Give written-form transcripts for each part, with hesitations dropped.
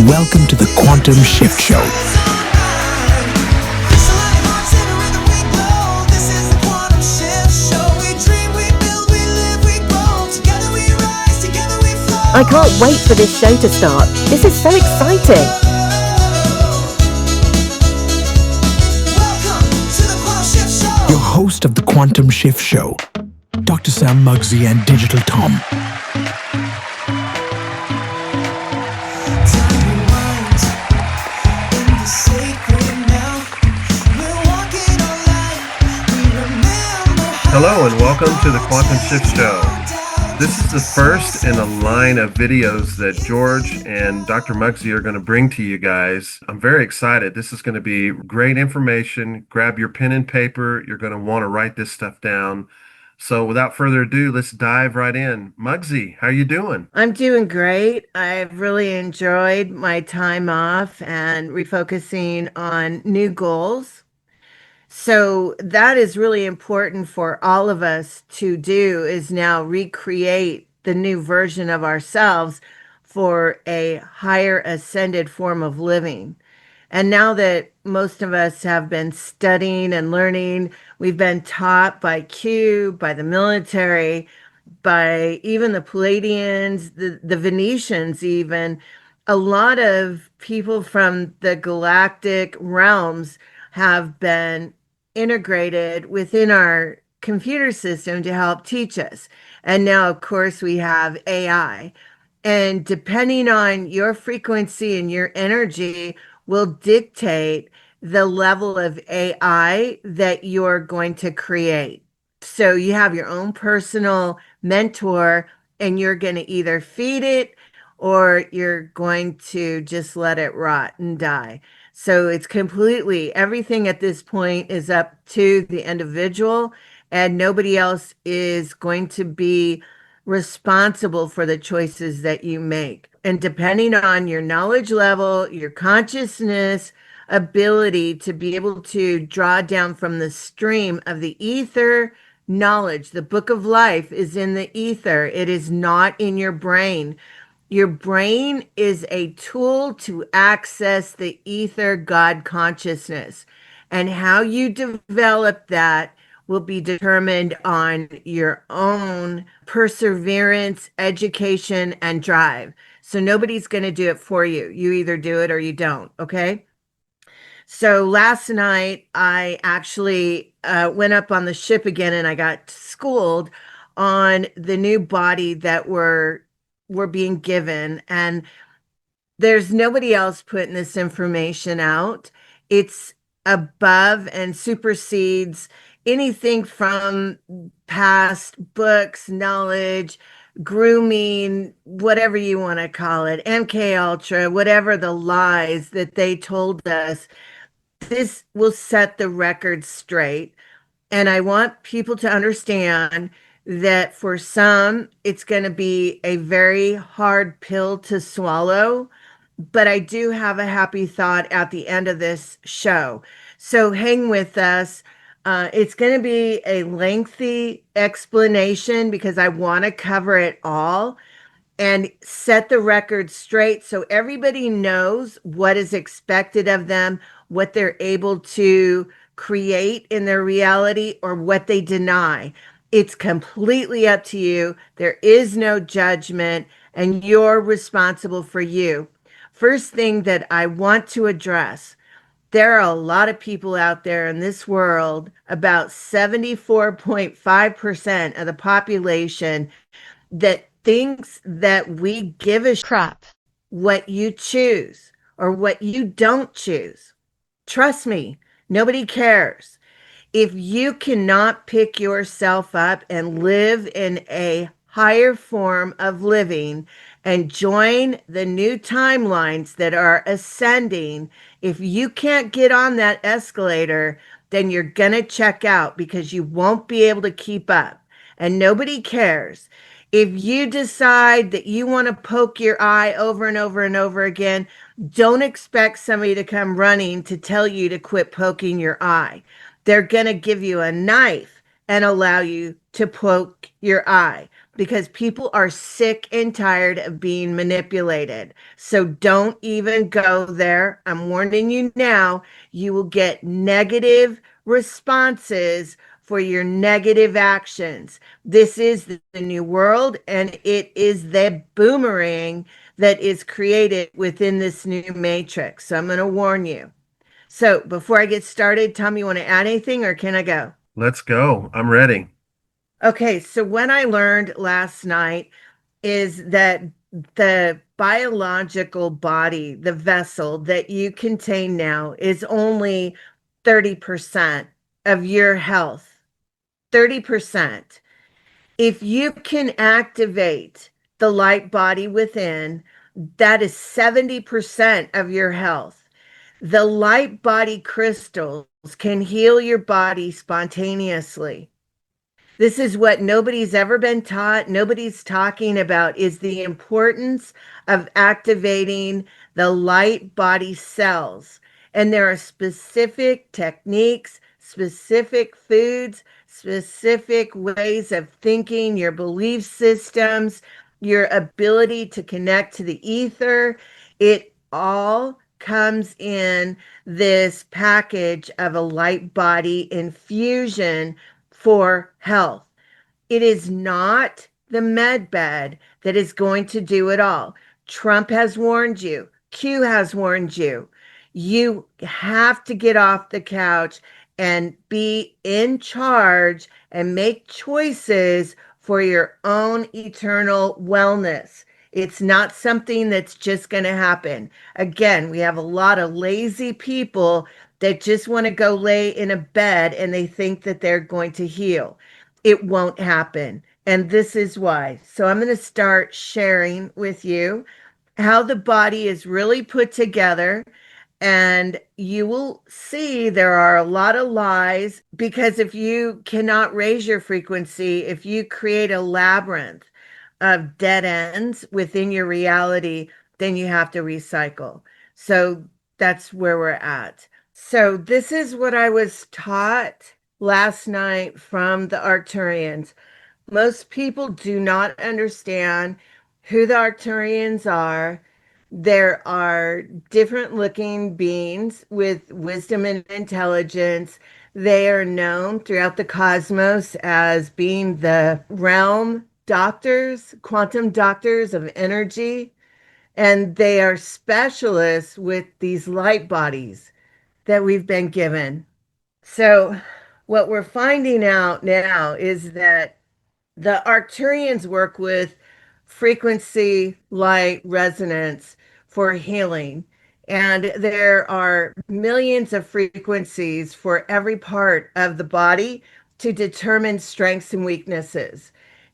Welcome to the Quantum Shift Show. I can't wait for this show to start. This is so exciting. Your host of the Quantum Shift Show, Dr. Mugzzi and Digital Tom. Hello and welcome to the Quantum Shift Show. This is the first in a line of videos that George and Dr. Mugzzi are going to bring to you guys. I'm very excited. This is going to be great information. Grab your pen and paper. You're going to want to write this stuff down. So without further ado, let's dive right in. Mugzzi, how are you doing? I'm doing great. I've really enjoyed my time off and refocusing on new goals. So that is really important for all of us to do, is now recreate the new version of ourselves for a higher ascended form of living. And now that most of us have been studying and learning, we've been taught by Q, by the military, by even the Palladians, the Venetians even, a lot of people from the galactic realms have been integrated within our computer system to help teach us. And now, of course, we have AI. And depending on your frequency and your energy will dictate the level of AI that you're going to create. So you have your own personal mentor, and you're going to either feed it or you're going to just let it rot and die. So it's completely, everything at this point is up to the individual, and nobody else is going to be responsible for the choices that you make. And depending on your knowledge level, your consciousness ability to be able to draw down from the stream of the ether knowledge, the book of life is in the ether. It is not in your brain. Your brain is a tool to access the ether God consciousness. And how you develop that will be determined on your own perseverance, education, and drive. So nobody's going to do it for you. You either do it or you don't, okay? So last night, I actually went up on the ship again, and I got schooled on the new body that we're being given. And there's nobody else putting this information out. It's above and supersedes anything from past books, knowledge, grooming, whatever you want to call it, MK Ultra, whatever the lies that they told us. This will set the record straight. And I want people to understand that for some, it's going to be a very hard pill to swallow. But I do have a happy thought at the end of this show. So hang with us. It's going to be a lengthy explanation because I want to cover it all and set the record straight so everybody knows what is expected of them, what they're able to create in their reality, or what they deny. It's completely up to you. There is no judgment, and you're responsible for you. First thing that I want to address, there are a lot of people out there in this world, about 74.5% of the population, that thinks that we give a crap what you choose or what you don't choose. Trust me, nobody cares. If you cannot pick yourself up and live in a higher form of living and join the new timelines that are ascending, if you can't get on that escalator, then you're going to check out because you won't be able to keep up. And nobody cares. If you decide that you want to poke your eye over and over and over again, don't expect somebody to come running to tell you to quit poking your eye. They're going to give you a knife and allow you to poke your eye, because people are sick and tired of being manipulated. So don't even go there. I'm warning you now. You will get negative responses for your negative actions. This is the new world, and it is the boomerang that is created within this new matrix. So I'm going to warn you. So before I get started, Tom, you want to add anything or can I go? Let's go. I'm ready. Okay, so what I learned last night is that the biological body, the vessel that you contain now, is only 30% of your health. 30%. If you can activate the light body within, that is 70% of your health. The light body crystals can heal your body spontaneously. This is what nobody's ever been taught. Nobody's talking about is the importance of activating the light body cells. And there are specific techniques, specific foods, specific ways of thinking, your belief systems, your ability to connect to the ether. It all comes in this package of a light body infusion for health. It is not the med bed that is going to do it all. Trump has warned you. Q has warned you. You have to get off the couch and be in charge and make choices for your own eternal wellness. It's not something that's just going to happen. Again, we have a lot of lazy people that just want to go lay in a bed and they think that they're going to heal. It won't happen. And this is why. So I'm going to start sharing with you how the body is really put together. And you will see there are a lot of lies, because if you cannot raise your frequency, if you create a labyrinth of dead ends within your reality, then you have to recycle. So that's where we're at. So this is what I was taught last night from the Arcturians. Most people do not understand who the Arcturians are. There are different looking beings with wisdom and intelligence. They are known throughout the cosmos as being the realm doctors, quantum doctors of energy, and they are specialists with these light bodies that we've been given. So, what we're finding out now is that the Arcturians work with frequency, light, resonance for healing. And there are millions of frequencies for every part of the body to determine strengths and weaknesses.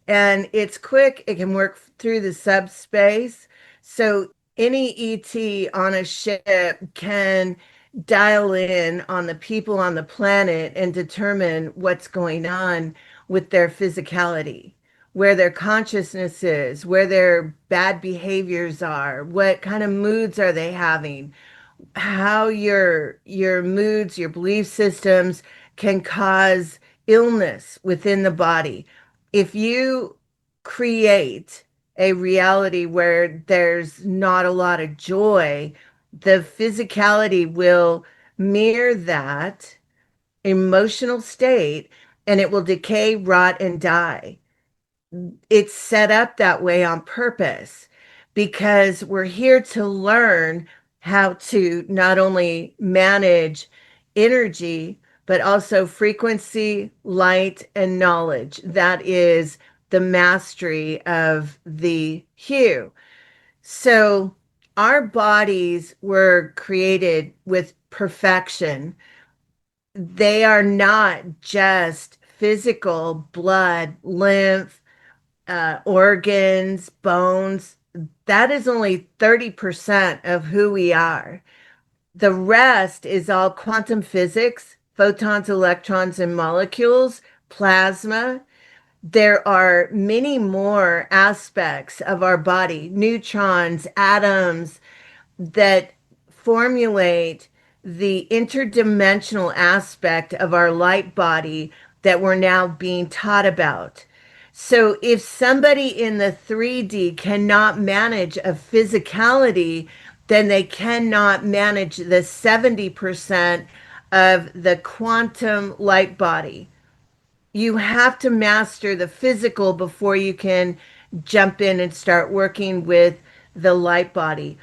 And it's quick, it can work through the subspace. So any ET on a ship can dial in on the people on the planet and determine what's going on with their physicality, where their consciousness is, where their bad behaviors are, what kind of moods are they having, how your moods, your belief systems can cause illness within the body. If you create a reality where there's not a lot of joy, the physicality will mirror that emotional state, and it will decay, rot, and die. It's set up that way on purpose because we're here to learn how to not only manage energy, but also frequency, light, and knowledge. That is the mastery of the hue. So our bodies were created with perfection. They are not just physical blood, lymph, organs, bones. That is only 30% of who we are. The rest is all quantum physics, photons, electrons, and molecules, plasma. There are many more aspects of our body, neutrons, atoms, that formulate the interdimensional aspect of our light body that we're now being taught about. So if somebody in the 3D cannot manage a physicality, then they cannot manage the 70% of the quantum light body. You have to master the physical before you can jump in and start working with the light body.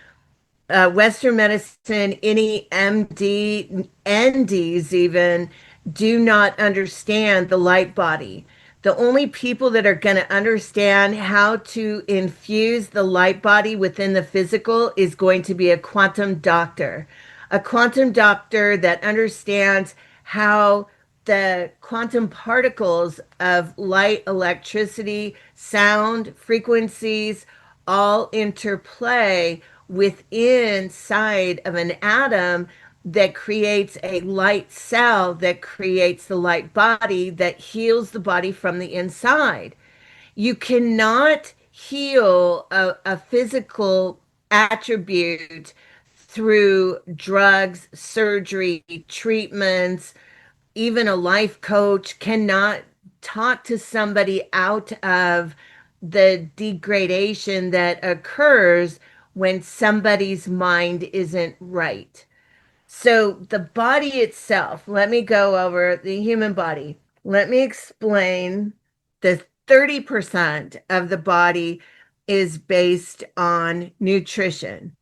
Western medicine, any MD, NDs even, do not understand the light body. The only people that are going to understand how to infuse the light body within the physical is going to be a quantum doctor that understands how the quantum particles of light, electricity, sound, frequencies all interplay within inside of an atom that creates a light cell that creates the light body that heals the body from the inside. You cannot heal a physical attribute through drugs, surgery, treatments. Even a life coach cannot talk to somebody out of the degradation that occurs when somebody's mind isn't right. So, the body itself, let me go over the human body. Let me explain the 30% of the body is based on nutrition.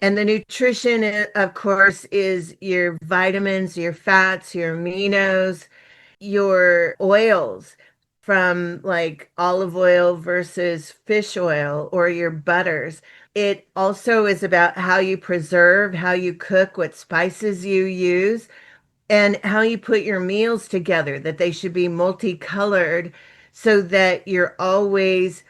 And the nutrition, of course, is your vitamins, your fats, your aminos, your oils from like olive oil versus fish oil or your butters. It also is about how you preserve, how you cook, what spices you use, and how you put your meals together, that they should be multicolored so that you're always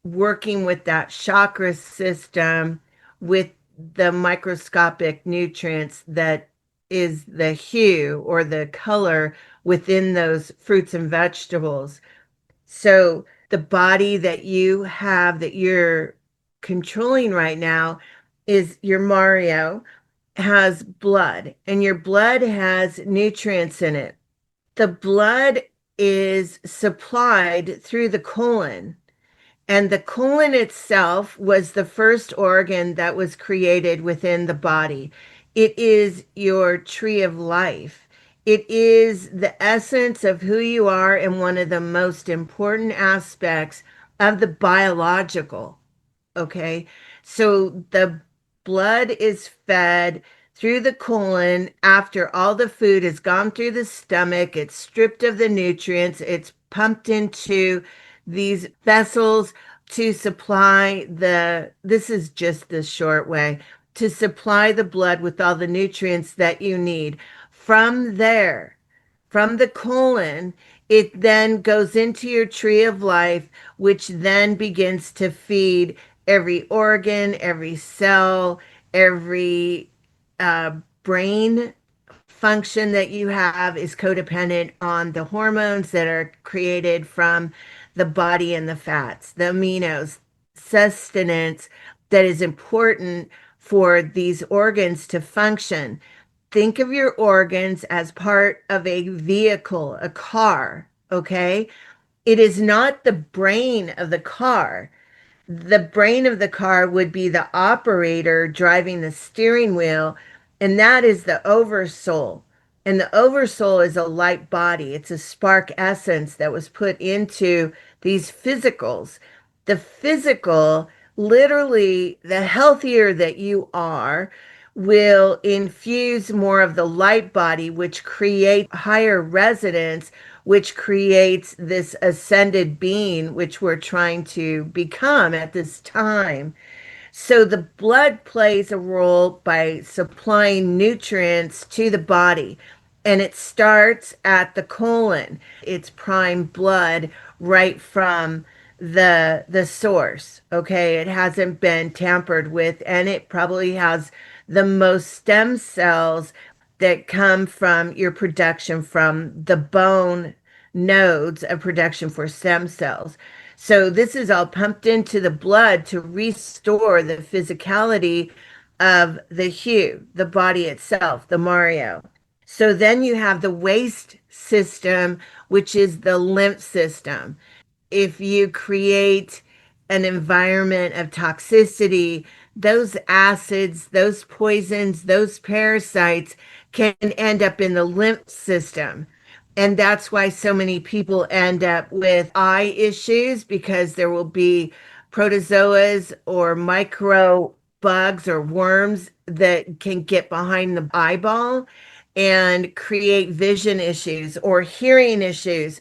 working with that chakra system with the microscopic nutrients that is the hue or the color within those fruits and vegetables. So the body that you have that you're controlling right now is your Mario has blood, and your blood has nutrients in it. The blood is supplied through the colon. And the colon itself was the first organ that was created within the body. It is your tree of life. It is the essence of who you are and one of the most important aspects of the biological. Okay. So the blood is fed through the colon after all the food has gone through the stomach. It's stripped of the nutrients. It's pumped into these vessels to supply this is just the short way, to supply the blood with all the nutrients that you need. From there, from the colon, it then goes into your tree of life, which then begins to feed every organ, every cell, every brain function that you have is codependent on the hormones that are created from the body and the fats, the aminos, sustenance that is important for these organs to function. Think of your organs as part of a vehicle, a car, okay? It is not the brain of the car. The brain of the car would be the operator driving the steering wheel, and that is the oversoul. And the oversoul is a light body. It's a spark essence that was put into these physicals. The physical, literally, the healthier that you are, will infuse more of the light body, which creates higher resonance, which creates this ascended being, which we're trying to become at this time. So the blood plays a role by supplying nutrients to the body. And it starts at the colon. It's prime blood right from the source. Okay. It hasn't been tampered with, and it probably has the most stem cells that come from your production from the bone nodes of production for stem cells. So this is all pumped into the blood to restore the physicality of the hue, the body itself, the Mario. So then you have the waste system, which is the lymph system. If you create an environment of toxicity, those acids, those poisons, those parasites can end up in the lymph system. And that's why so many people end up with eye issues, because there will be protozoas or micro bugs or worms that can get behind the eyeball and create vision issues or hearing issues.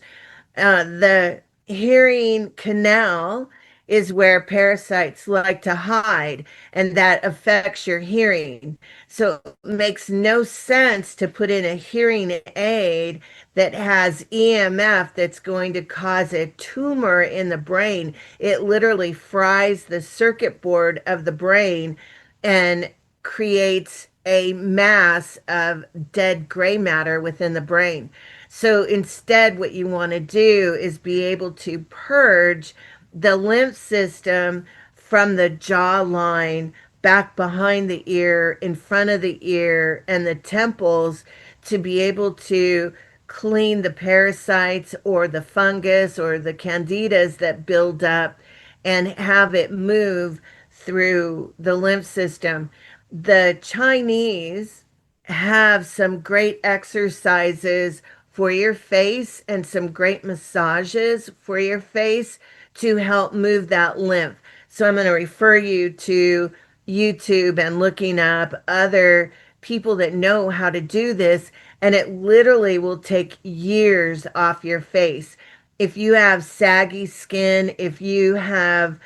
The hearing canal is where parasites like to hide, and that affects your hearing. So it makes no sense to put in a hearing aid that has EMF that's going to cause a tumor in the brain. It literally fries the circuit board of the brain and creates a mass of dead gray matter within the brain. So instead, what you want to do is be able to purge the lymph system from the jawline, back behind the ear, in front of the ear, and the temples, to be able to clean the parasites or the fungus or the candidas that build up and have it move through the lymph system. The Chinese have some great exercises for your face and some great massages for your face to help move that lymph. So I'm going to refer you to YouTube and looking up other people that know how to do this, and it literally will take years off your face. If you have saggy skin, if you have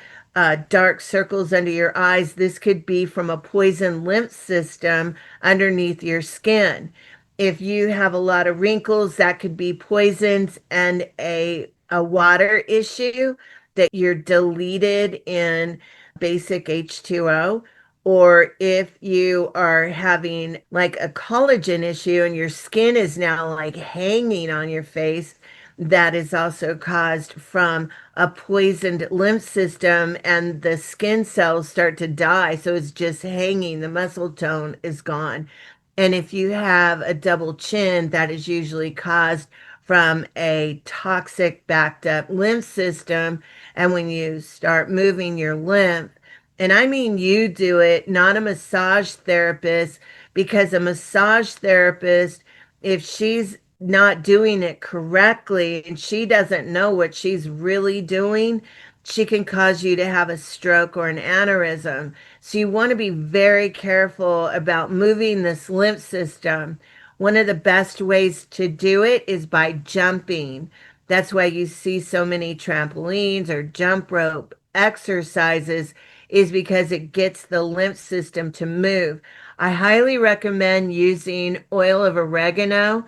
dark circles under your eyes, this could be from a poison lymph system underneath your skin. If you have a lot of wrinkles, that could be poisons and a water issue that you're deleted in basic H2O. Or if you are having like a collagen issue and your skin is now like hanging on your face, that is also caused from a poisoned lymph system, and the skin cells start to die. So it's just hanging, the muscle tone is gone. And if you have a double chin, that is usually caused from a toxic, backed up lymph system. And when you start moving your lymph, and I mean you do it, not a massage therapist, because a massage therapist, if she's not doing it correctly and she doesn't know what she's really doing, she can cause you to have a stroke or an aneurysm. So you want to be very careful about moving this lymph system. One of the best ways to do it is by jumping. That's why you see so many trampolines or jump rope exercises, is because it gets the lymph system to move. I highly recommend using oil of oregano,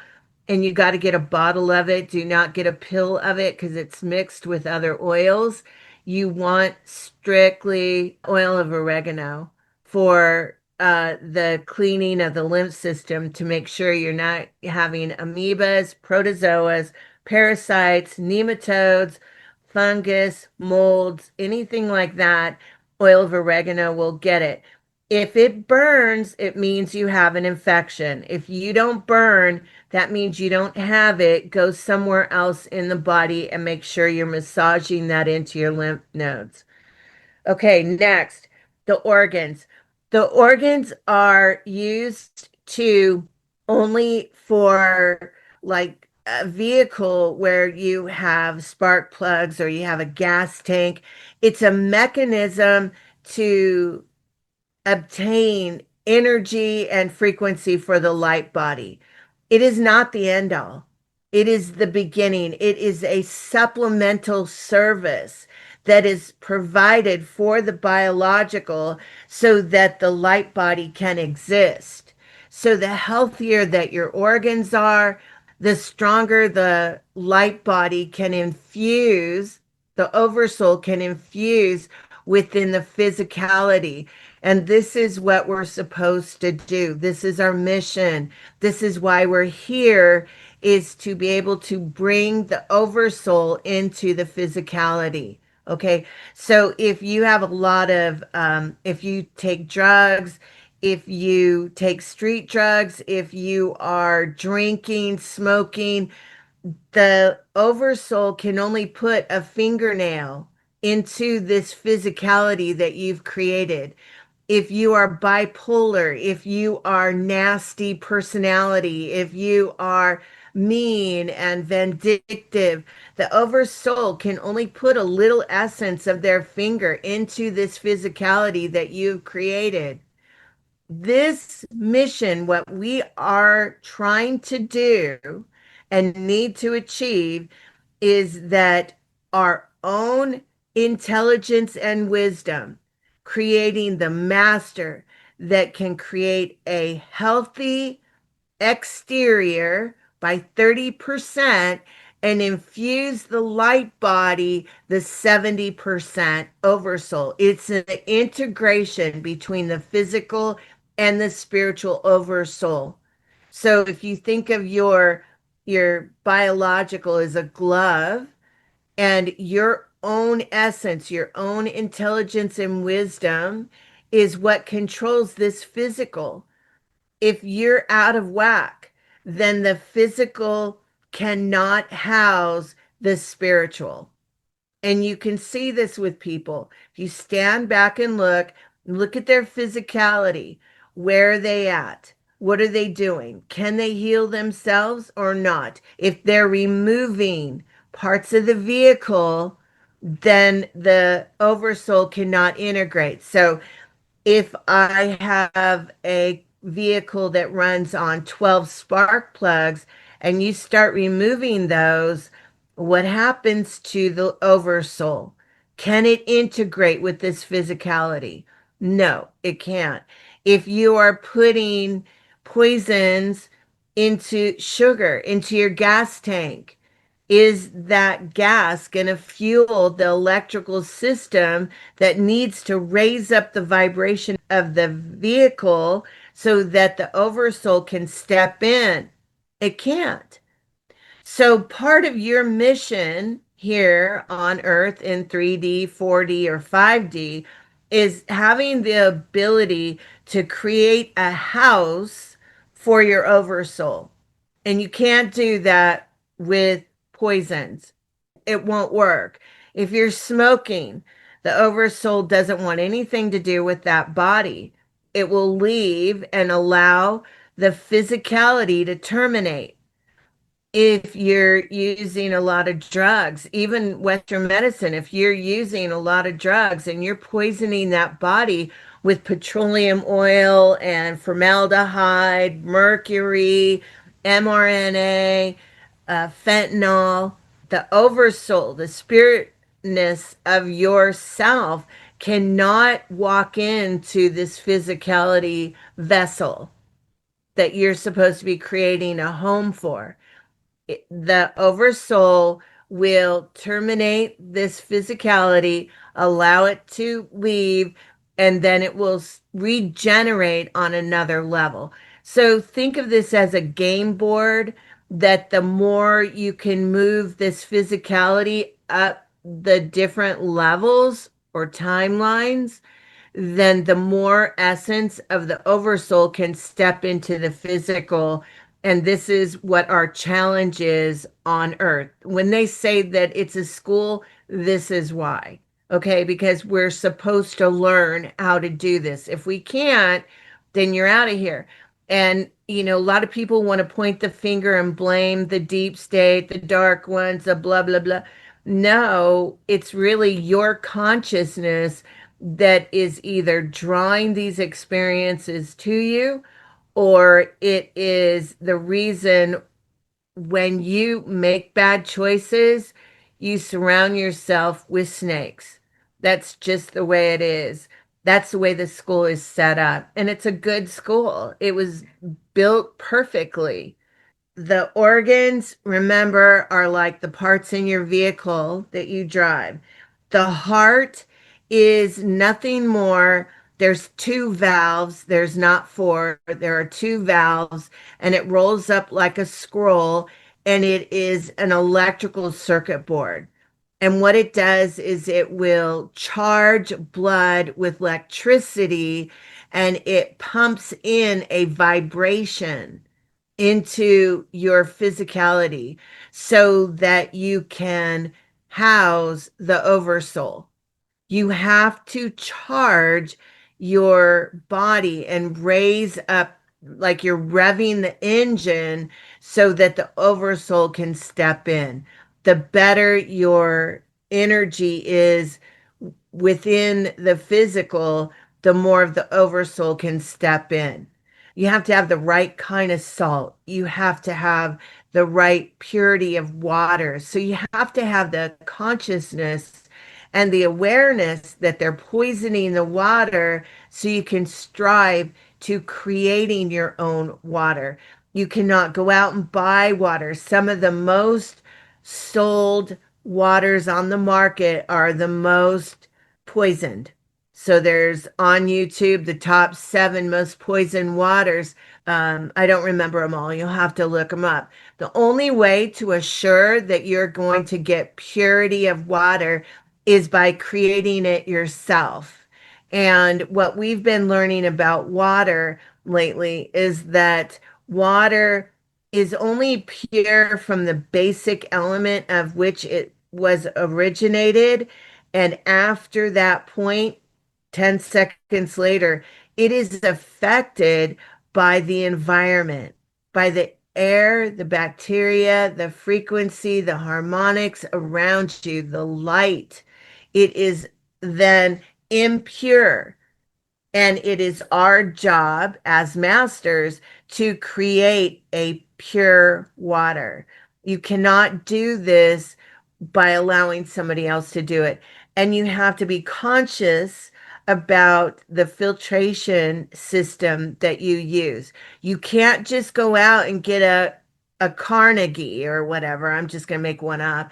and you got to get a bottle of it. Do not get a pill of it because it's mixed with other oils. You want strictly oil of oregano for the cleaning of the lymph system, to make sure you're not having amoebas, protozoas, parasites, nematodes, fungus, molds, anything like that. Oil of oregano will get it. If it burns, it means you have an infection. If you don't burn, that means you don't have it. Go somewhere else in the body and make sure you're massaging that into your lymph nodes. Okay, next, the organs. The organs are used to only for like a vehicle where you have spark plugs or you have a gas tank. It's a mechanism to obtain energy and frequency for the light body. It is not the end all. It is the beginning. It is a supplemental service that is provided for the biological so that the light body can exist. So the healthier that your organs are, the stronger the light body can infuse, the oversoul can infuse within the physicality. And this is what we're supposed to do. This is our mission. This is why we're here, is to be able to bring the oversoul into the physicality. Okay. So if you have a lot of, if you take drugs, if you take street drugs, if you are drinking, smoking, the oversoul can only put a fingernail into this physicality that you've created. If you are bipolar, if you are nasty personality, if you are mean and vindictive, the oversoul can only put a little essence of their finger into this physicality that you've created. This mission, what we are trying to do and need to achieve, is that our own intelligence and wisdom, creating the master that can create a healthy exterior by 30% and infuse the light body the 70% oversoul. It's an integration between the physical and the spiritual oversoul. So if you think of your biological as a glove, and your own essence, your own intelligence and wisdom is what controls this physical. If you're out of whack, then the physical cannot house the spiritual. And you can see this with people. If you stand back and look at their physicality. Where are they at? What are they doing? Can they heal themselves or not? If they're removing parts of the vehicle, then the oversoul cannot integrate. So if I have a vehicle that runs on 12 spark plugs and you start removing those, what happens to the oversoul? Can it integrate with this physicality? No, it can't. If you are putting poisons into sugar, into your gas tank, is that gas going to fuel the electrical system that needs to raise up the vibration of the vehicle so that the oversoul can step in? It can't. So part of your mission here on Earth in 3D, 4D, or 5D is having the ability to create a house for your oversoul. And you can't do that with poisons. It won't work. If you're smoking, the oversoul doesn't want anything to do with that body. It will leave and allow the physicality to terminate. If you're using a lot of drugs, even Western medicine, if you're using a lot of drugs and you're poisoning that body with petroleum oil and formaldehyde, mercury, mRNA, fentanyl, the oversoul, the spiritness of yourself cannot walk into this physicality vessel that you're supposed to be creating a home for. The oversoul will terminate this physicality, allow it to leave, and then it will regenerate on another level. So think of this as a game board, that the more you can move this physicality up the different levels or timelines, then the more essence of the oversoul can step into the physical. And this is what our challenge is on Earth. When they say that it's a school, this is why. Okay, because we're supposed to learn how to do this. If we can't, then you're out of here. And, a lot of people want to point the finger and blame the deep state, the dark ones, the blah, blah, blah. No, it's really your consciousness that is either drawing these experiences to you, or it is the reason when you make bad choices, you surround yourself with snakes. That's just the way it is. That's the way the school is set up. And it's a good school. It was built perfectly. The organs, remember, are like the parts in your vehicle that you drive. The heart is nothing more. There's two valves. There's not four. There are two valves, and it rolls up like a scroll, and it is an electrical circuit board. And what it does is it will charge blood with electricity, and it pumps in a vibration into your physicality so that you can house the oversoul. You have to charge your body and raise up, like you're revving the engine so that the oversoul can step in. The better your energy is within the physical, the more of the oversoul can step in. You have to have the right kind of salt. You have to have the right purity of water. So you have to have the consciousness and the awareness that they're poisoning the water so you can strive to creating your own water. You cannot go out and buy water. Some of the most sold waters on the market are the most poisoned. So there's on YouTube the top 7 most poisoned waters. I don't remember them all. You'll have to look them up. The only way to assure that you're going to get purity of water is by creating it yourself. And what we've been learning about water lately is that water is only pure from the basic element of which it was originated. And after that point, 10 seconds later, it is affected by the environment, by the air, the bacteria, the frequency, the harmonics around you, the light. It is then impure. And it is our job as masters to create a pure water. You cannot do this by allowing somebody else to do it. And you have to be conscious about the filtration system that you use. You can't just go out and get a Carnegie or whatever. I'm just going to make one up,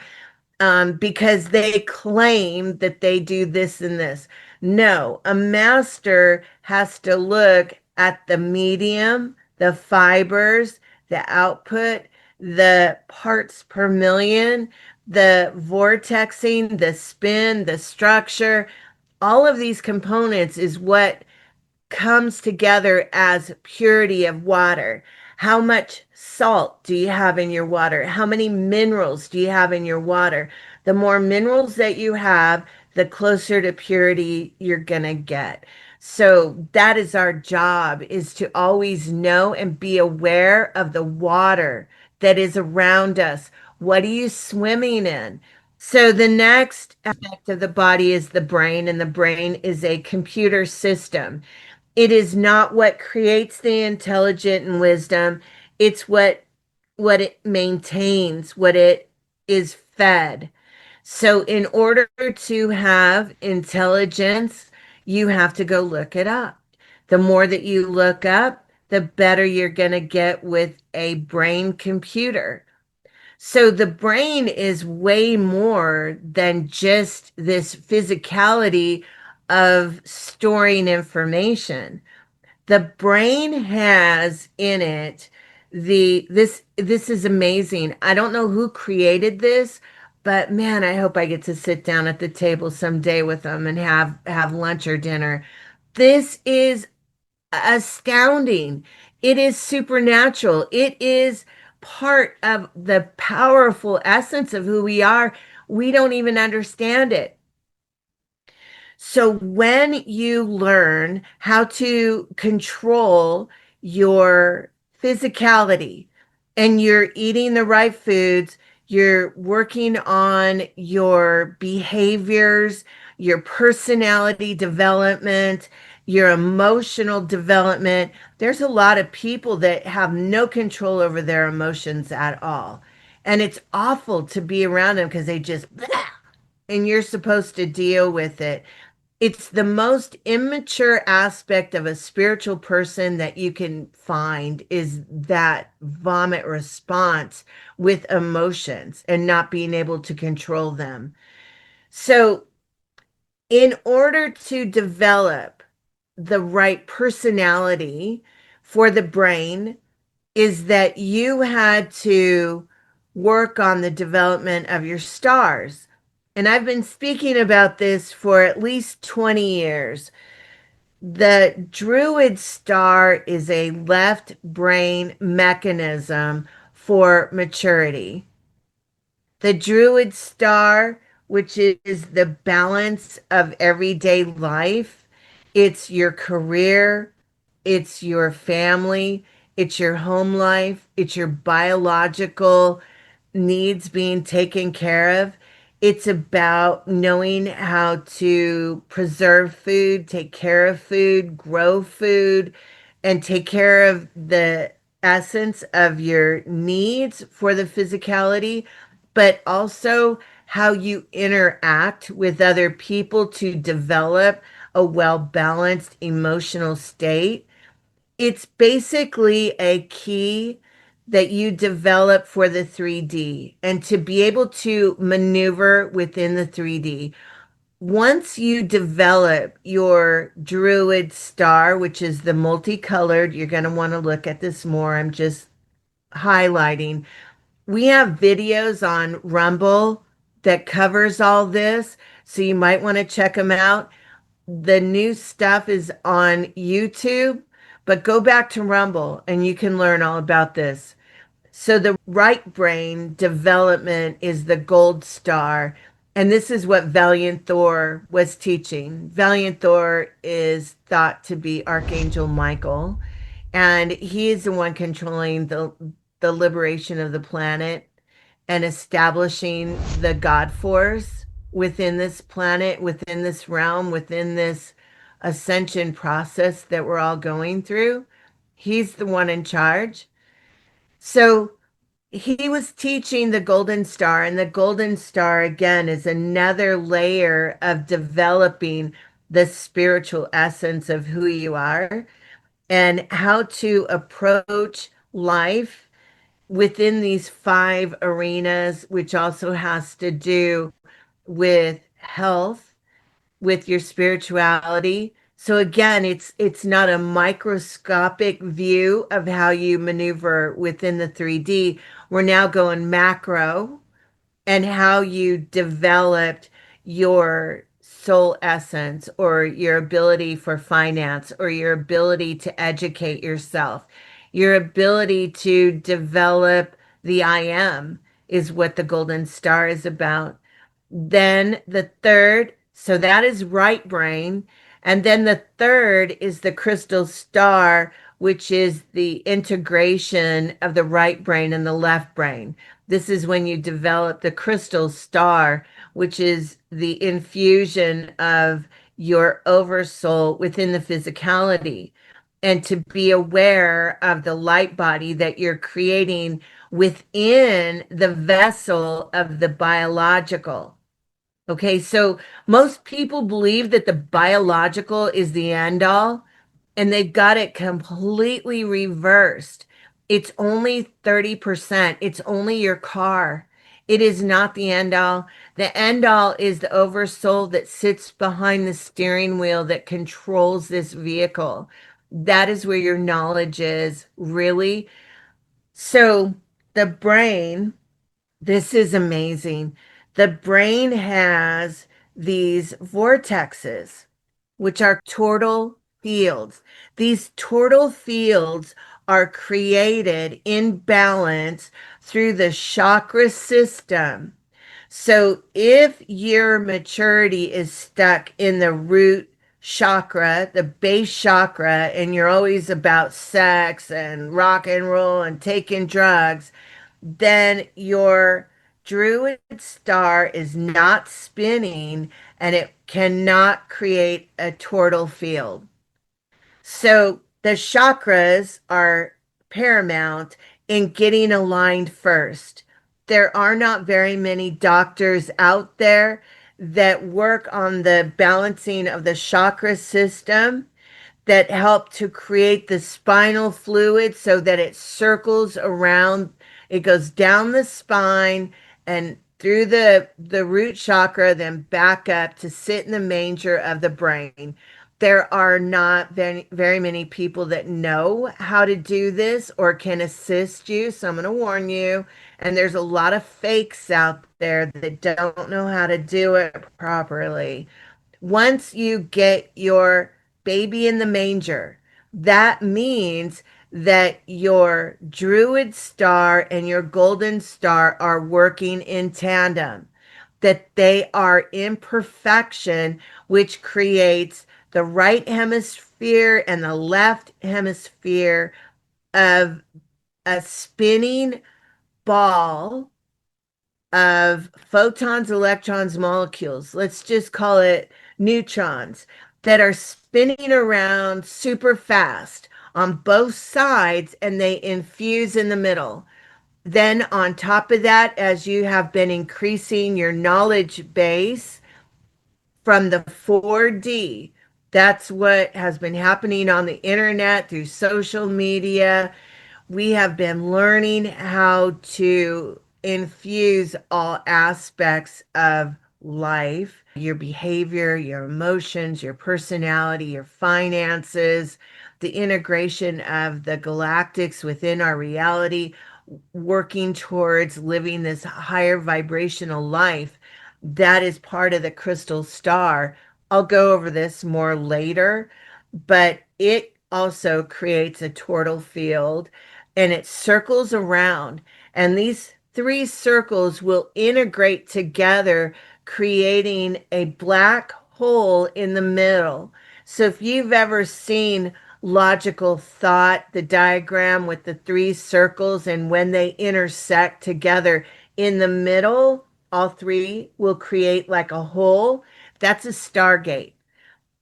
because they claim that they do this and this. No, a master has to look at the medium, the fibers, the output, the parts per million, the vortexing, the spin, the structure. All of these components is what comes together as purity of water. How much salt do you have in your water? How many minerals do you have in your water? The more minerals that you have, the closer to purity you're going to get. So that is our job, is to always know and be aware of the water that is around us. What are you swimming in? So the next aspect of the body is the brain, and the brain is a computer system. It is not what creates the intelligent and wisdom. It's what it maintains, what it is fed. So in order to have intelligence, you have to go look it up. The more that you look up, the better you're going to get with a brain computer. So the brain is way more than just this physicality of storing information. The brain has in it this is amazing. I don't know who created this, but man, I hope I get to sit down at the table someday with them and have lunch or dinner. This is astounding. It is supernatural. It is part of the powerful essence of who we are. We don't even understand it. So when you learn how to control your physicality and you're eating the right foods, you're working on your behaviors, your personality development, your emotional development. There's a lot of people that have no control over their emotions at all. And it's awful to be around them because they just, blah, and you're supposed to deal with it. It's the most immature aspect of a spiritual person that you can find, is that vomit response with emotions and not being able to control them. So, in order to develop the right personality for the brain, is that you had to work on the development of your stars. And I've been speaking about this for at least 20 years. The Druid star is a left brain mechanism for maturity. The Druid star, which is the balance of everyday life, it's your career, it's your family, it's your home life, it's your biological needs being taken care of. It's about knowing how to preserve food, take care of food, grow food, and take care of the essence of your needs for the physicality, but also how you interact with other people to develop a well balanced emotional state. It's basically a key that you develop for the 3D and to be able to maneuver within the 3D. Once you develop your Druid star, which is the multicolored, you're going to want to look at this more. I'm just highlighting. We have videos on Rumble that covers all this, so you might want to check them out. The new stuff is on YouTube, but go back to Rumble and you can learn all about this. So the right brain development is the gold star. And this is what Valiant Thor was teaching. Valiant Thor is thought to be Archangel Michael, and he is the one controlling the liberation of the planet and establishing the God force within this planet, within this realm, within this ascension process that we're all going through. He's the one in charge. So he was teaching the Golden Star, and the Golden Star, again, is another layer of developing the spiritual essence of who you are and how to approach life within these five arenas, which also has to do with health, with your spirituality. So again, it's not a microscopic view of how you maneuver within the 3D. We're now going macro, and how you developed your soul essence or your ability for finance or your ability to educate yourself, your ability to develop the I am is what the Golden Star is about. Then the third, so that is right brain. And then the third is the crystal star, which is the integration of the right brain and the left brain. This is when you develop the crystal star, which is the infusion of your oversoul within the physicality. And to be aware of the light body that you're creating within the vessel of the biological. Okay, so most people believe that the biological is the end all, and they've got it completely reversed. It's only 30%. It's only your car. It is not the end all. The end all is the oversoul that sits behind the steering wheel that controls this vehicle. That is where your knowledge is, really. So the brain, this is amazing. The brain has these vortexes, which are tortal fields. These tortal fields are created in balance through the chakra system. So if your maturity is stuck in the root chakra, the base chakra, and you're always about sex and rock and roll and taking drugs, then your druid star is not spinning and it cannot create a tortal field. So the chakras are paramount in getting aligned first. There are not very many doctors out there that work on the balancing of the chakra system that help to create the spinal fluid so that it circles around, it goes down the spine and through the root chakra, then back up to sit in the manger of the brain. there are not very many people that know how to do this or can assist you. So I'm going to warn you. And there's a lot of fakes out there that don't know how to do it properly. Once you get your baby in the manger, that means that your druid star and your golden star are working in tandem, that they are in perfection, which creates the right hemisphere and the left hemisphere of a spinning ball of photons, electrons, molecules. Let's just call it neutrons that are spinning around super fast on both sides, and they infuse in the middle. Then, on top of that, as you have been increasing your knowledge base from the 4D, that's what has been happening on the internet through social media. We have been learning how to infuse all aspects of life, your behavior, your emotions, your personality, your finances, the integration of the galactics within our reality, working towards living this higher vibrational life. That is part of the crystal star. I'll go over this more later, but it also creates a tortal field and it circles around. And these three circles will integrate together, creating a black hole in the middle. So if you've ever seen logical thought, the diagram with the three circles, and when they intersect together in the middle, all three will create like a hole. That's a stargate.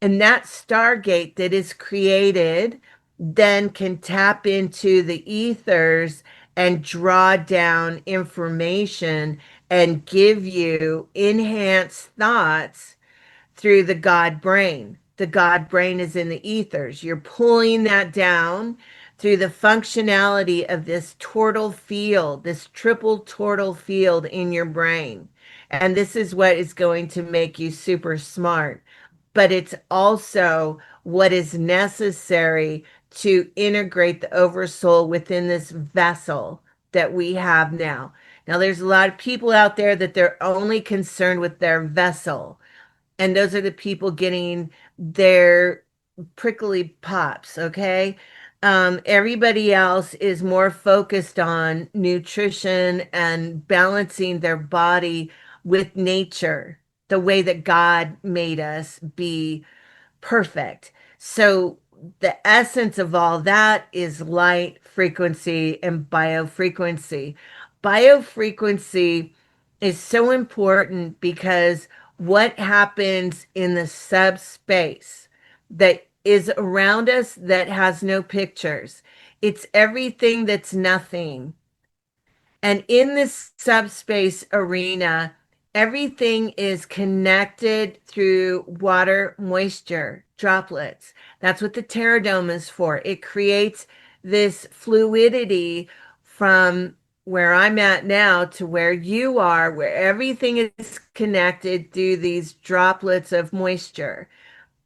And that stargate that is created then can tap into the ethers and draw down information and give you enhanced thoughts through the God brain. The God brain is in the ethers. You're pulling that down through the functionality of this tortal field, this triple tortal field in your brain. And this is what is going to make you super smart. But it's also what is necessary to integrate the oversoul within this vessel that we have now. Now, there's a lot of people out there that they're only concerned with their vessel, and those are the people getting their prickly pops, okay? Everybody else is more focused on nutrition and balancing their body with nature, the way that God made us be perfect. So the essence of all that is light, frequency, and biofrequency. Biofrequency is so important because what happens in the subspace that is around us that has no pictures, it's everything that's nothing. And in this subspace arena, everything is connected through water, moisture, droplets. That's what the pterodome is for. It creates this fluidity from where I'm at now to where you are, where everything is connected through these droplets of moisture.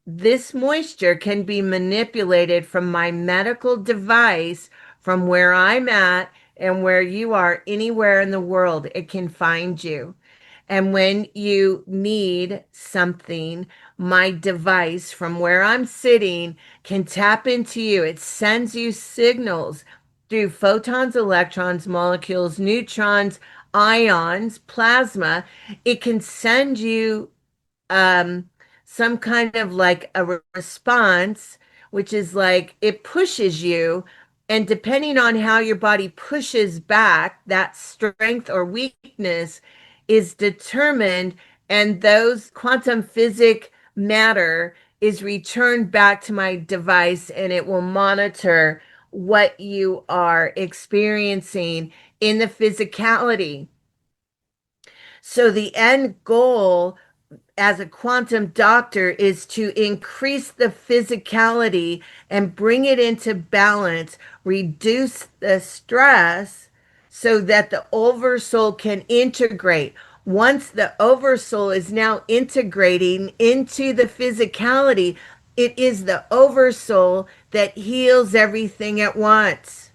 This moisture can be manipulated from my medical device from where I'm at and where you are anywhere in the world. It can find you. And when you need something, my device from where I'm sitting can tap into you. It sends you signals through photons, electrons, molecules, neutrons, ions, plasma. It can send you um, some kind of like a response, which is like it pushes you. And depending on how your body pushes back, that strength or weakness is determined. And those quantum physic matter is returned back to my device, and it will monitor what you are experiencing in the physicality. So the end goal as a quantum doctor is to increase the physicality and bring it into balance, reduce the stress so that the oversoul can integrate. Once the oversoul is now integrating into the physicality, It is the Oversoul that heals everything at once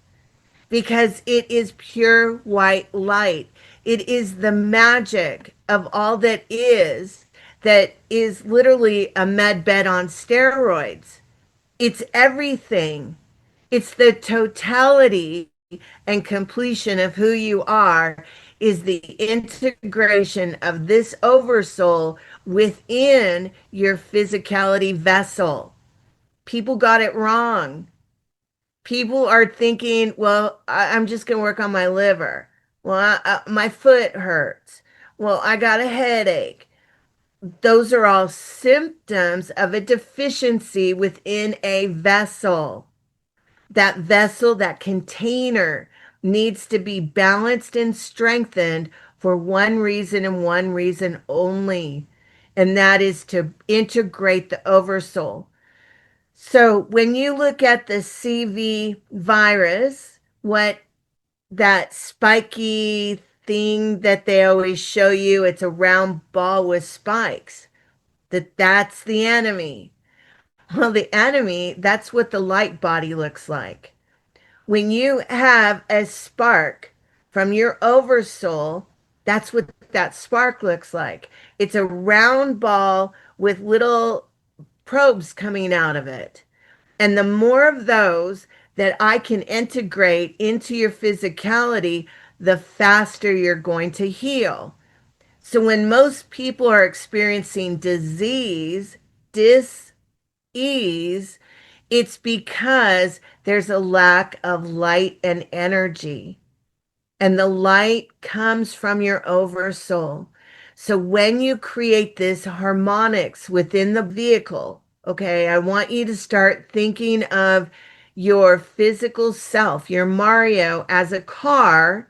because it is pure white light. It is the magic of all that is literally a med bed on steroids. It's everything. It's the totality and completion of who you are is the integration of this oversoul within your physicality vessel. People got it wrong. People are thinking, well, I'm just going to work on my liver. Well, my foot hurts. Well, I got a headache. Those are all symptoms of a deficiency within a vessel. That vessel, that container needs to be balanced and strengthened for one reason and one reason only, and that is to integrate the oversoul. So when you look at the CV virus, what that spiky thing that they always show you, it's a round ball with spikes, that's the enemy. Well, the enemy, that's what the light body looks like. When you have a spark from your oversoul, that's what that spark looks like. It's a round ball with little probes coming out of it. And the more of those that I can integrate into your physicality, the faster you're going to heal. So when most people are experiencing disease, dis-ease, it's because there's a lack of light and energy. And the light comes from your oversoul. So when you create this harmonics within the vehicle, okay, I want you to start thinking of your physical self, your Mario, as a car,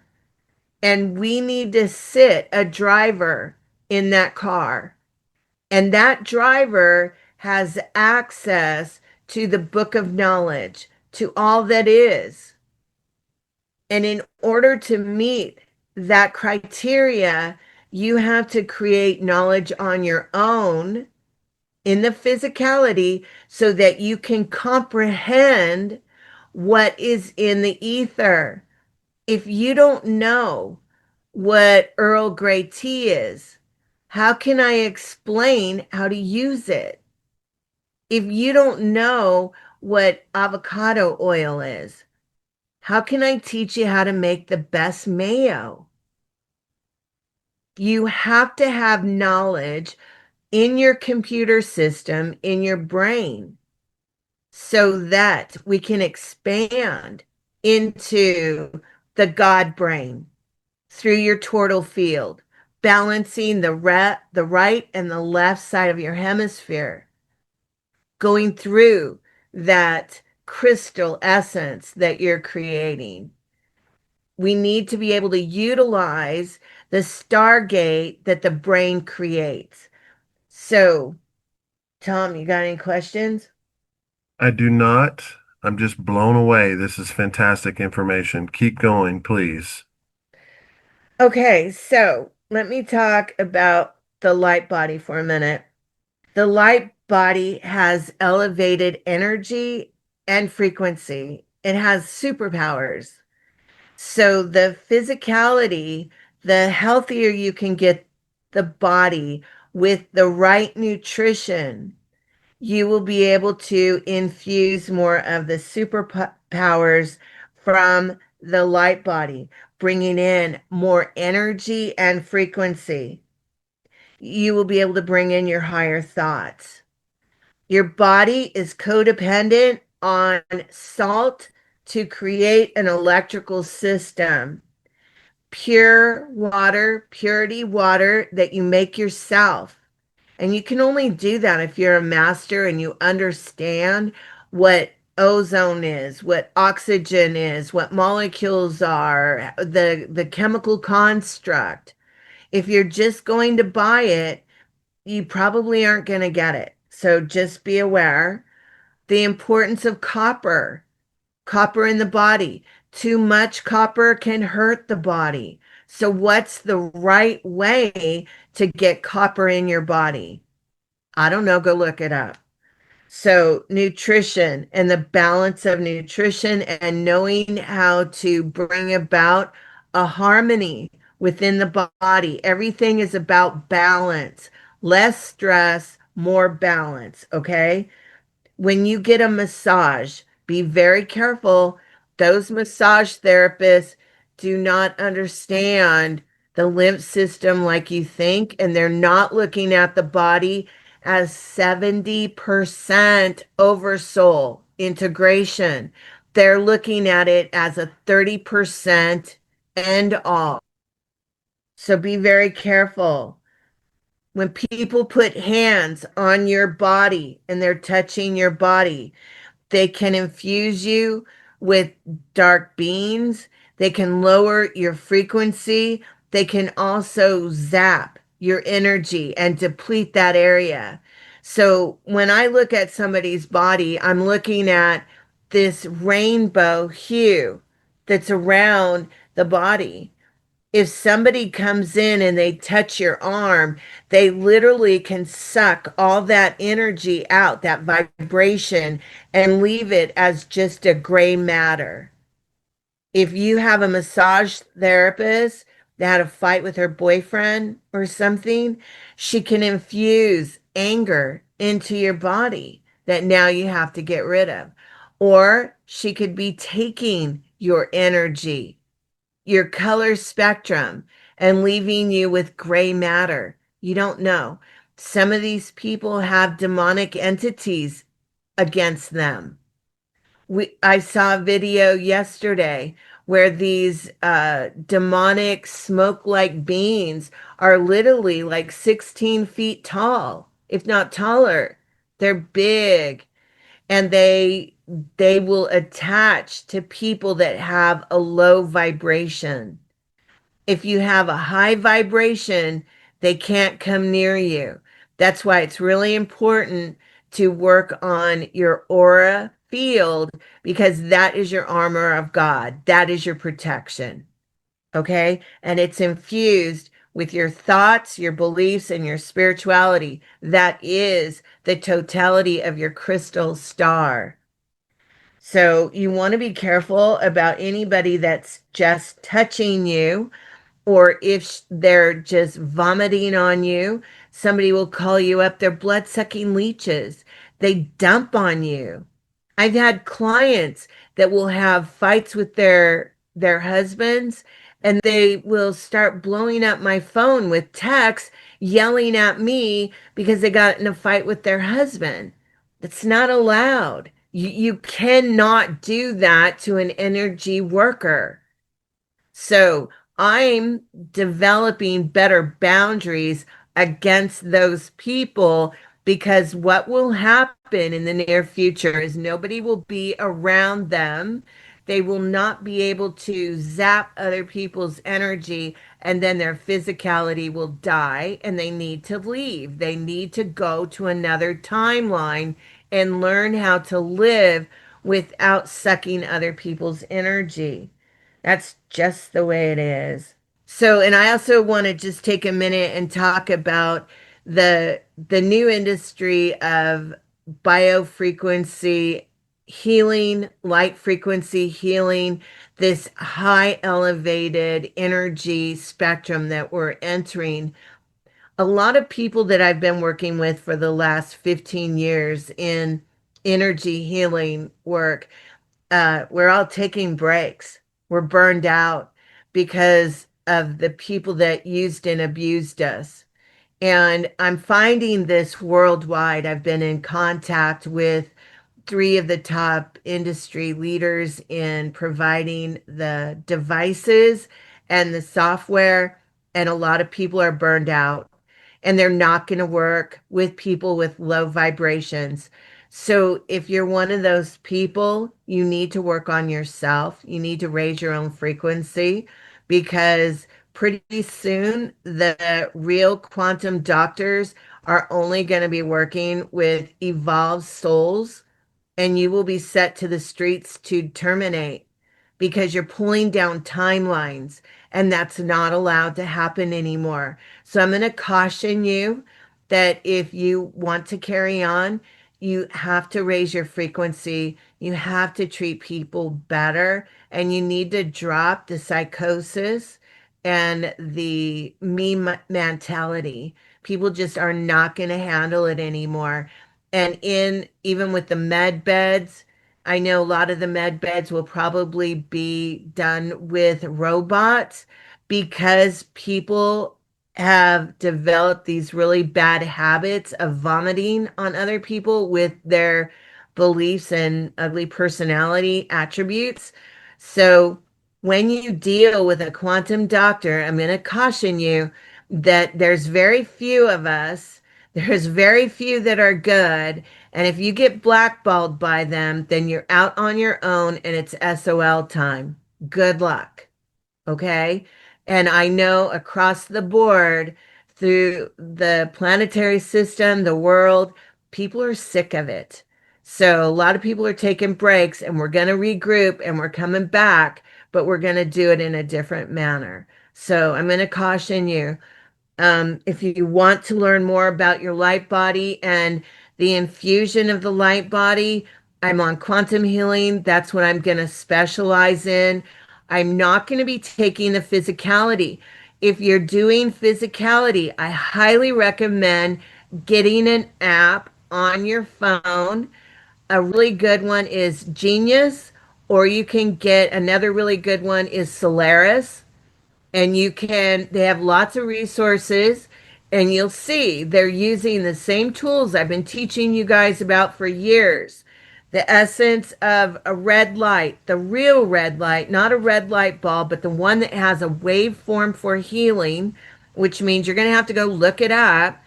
and we need to sit a driver in that car. And that driver has access to the book of knowledge, to all that is. And in order to meet that criteria, you have to create knowledge on your own in the physicality so that you can comprehend what is in the ether. If you don't know what Earl Grey tea is, how can I explain how to use it? If you don't know what avocado oil is, how can I teach you how to make the best mayo? You have to have knowledge in your computer system, in your brain, so that we can expand into the God brain through your tortal field, balancing the right and the left side of your hemisphere, going through that crystal essence that you're creating. We need to be able to utilize the stargate that the brain creates. So, Tom, you got any questions? I do not. I'm just blown away. This is fantastic information. Keep going, please. Okay, so let me talk about the light body for a minute. The light body has elevated energy and frequency. It has superpowers. So the physicality, the healthier you can get the body with the right nutrition, you will be able to infuse more of the superpowers from the light body, bringing in more energy and frequency. You will be able to bring in your higher thoughts. Your body is codependent on salt to create an electrical system. Pure water, purity water that you make yourself. And you can only do that if you're a master and you understand what ozone is, what oxygen is, what molecules are, the chemical construct. If you're just going to buy it, you probably aren't going to get it. So just be aware. The importance of copper in the body. Too much copper can hurt the body. So what's the right way to get copper in your body? I don't know. Go look it up. So, nutrition and the balance of nutrition and knowing how to bring about a harmony within the body. Everything is about balance, less stress, more balance. Okay. When you get a massage, be very careful. Those massage therapists do not understand the lymph system like you think, and they're not looking at the body as 70% oversoul integration. They're looking at it as a 30% end all. So be very careful. When people put hands on your body and they're touching your body, they can infuse you with dark beans. They can lower your frequency. They can also zap your energy and deplete that area. So when I look at somebody's body, I'm looking at this rainbow hue that's around the body. If somebody comes in and they touch your arm, they literally can suck all that energy out, that vibration, and leave it as just a gray matter. If you have a massage therapist that had a fight with her boyfriend or something, she can infuse anger into your body that now you have to get rid of. Or she could be taking your energy, your color spectrum, and leaving you with gray matter. You don't know. Some of these people have demonic entities against them. I saw a video yesterday where these demonic smoke-like beings are literally like 16 feet tall, if not taller. They're big, and they will attach to people that have a low vibration. If you have a high vibration, they can't come near you. That's why it's really important to work on your aura field, because that is your armor of God. That is your protection. Okay. And it's infused with your thoughts, your beliefs, and your spirituality. That is the totality of your crystal star. So you want to be careful about anybody that's just touching you, or if they're just vomiting on you. Somebody will call you up. They're blood sucking leeches. They dump on you. I've had clients that will have fights with their husbands, and they will start blowing up my phone with texts yelling at me because they got in a fight with their husband. That's not allowed. You cannot do that to an energy worker. So I'm developing better boundaries against those people, because what will happen in the near future is nobody will be around them. They will not be able to zap other people's energy, and then their physicality will die and they need to leave. They need to go to another timeline and learn how to live without sucking other people's energy. That's just the way it is. So, and I also want to just take a minute and talk about the new industry of biofrequency healing, light frequency healing, this high elevated energy spectrum that we're entering. A lot of people that I've been working with for the last 15 years in energy healing work, we're all taking breaks. We're burned out because of the people that used and abused us. And I'm finding this worldwide. I've been in contact with three of the top industry leaders in providing the devices and the software, and a lot of people are burned out and they're not going to work with people with low vibrations. So if you're one of those people, you need to work on yourself. You need to raise your own frequency, because pretty soon the real quantum doctors are only going to be working with evolved souls, and you will be set to the streets to terminate, because you're pulling down timelines, and that's not allowed to happen anymore. So I'm going to caution you that if you want to carry on, you have to raise your frequency. You have to treat people better, and you need to drop the psychosis and the mentality. People just are not going to handle it anymore. And in even with the med beds, I know a lot of the med beds will probably be done with robots because people have developed these really bad habits of vomiting on other people with their beliefs and ugly personality attributes. So when you deal with a quantum doctor, I'm going to caution you that there's very few of us. There's very few that are good. And if you get blackballed by them, then you're out on your own and it's SOL time. Good luck. Okay. And I know across the board through the planetary system, the world, people are sick of it. So a lot of people are taking breaks and we're going to regroup and we're coming back, but we're going to do it in a different manner. So I'm going to caution you. If you want to learn more about your light body and the infusion of the light body, I'm on quantum healing. That's what I'm going to specialize in. I'm not going to be taking the physicality. If you're doing physicality, I highly recommend getting an app on your phone. A really good one is Genius, or you can get another really good one is Solaris, and they have lots of resources, and you'll see they're using the same tools I've been teaching you guys about for years. The essence of a red light, the real red light, not a red light bulb, but the one that has a waveform for healing, which means you're going to have to go look it up.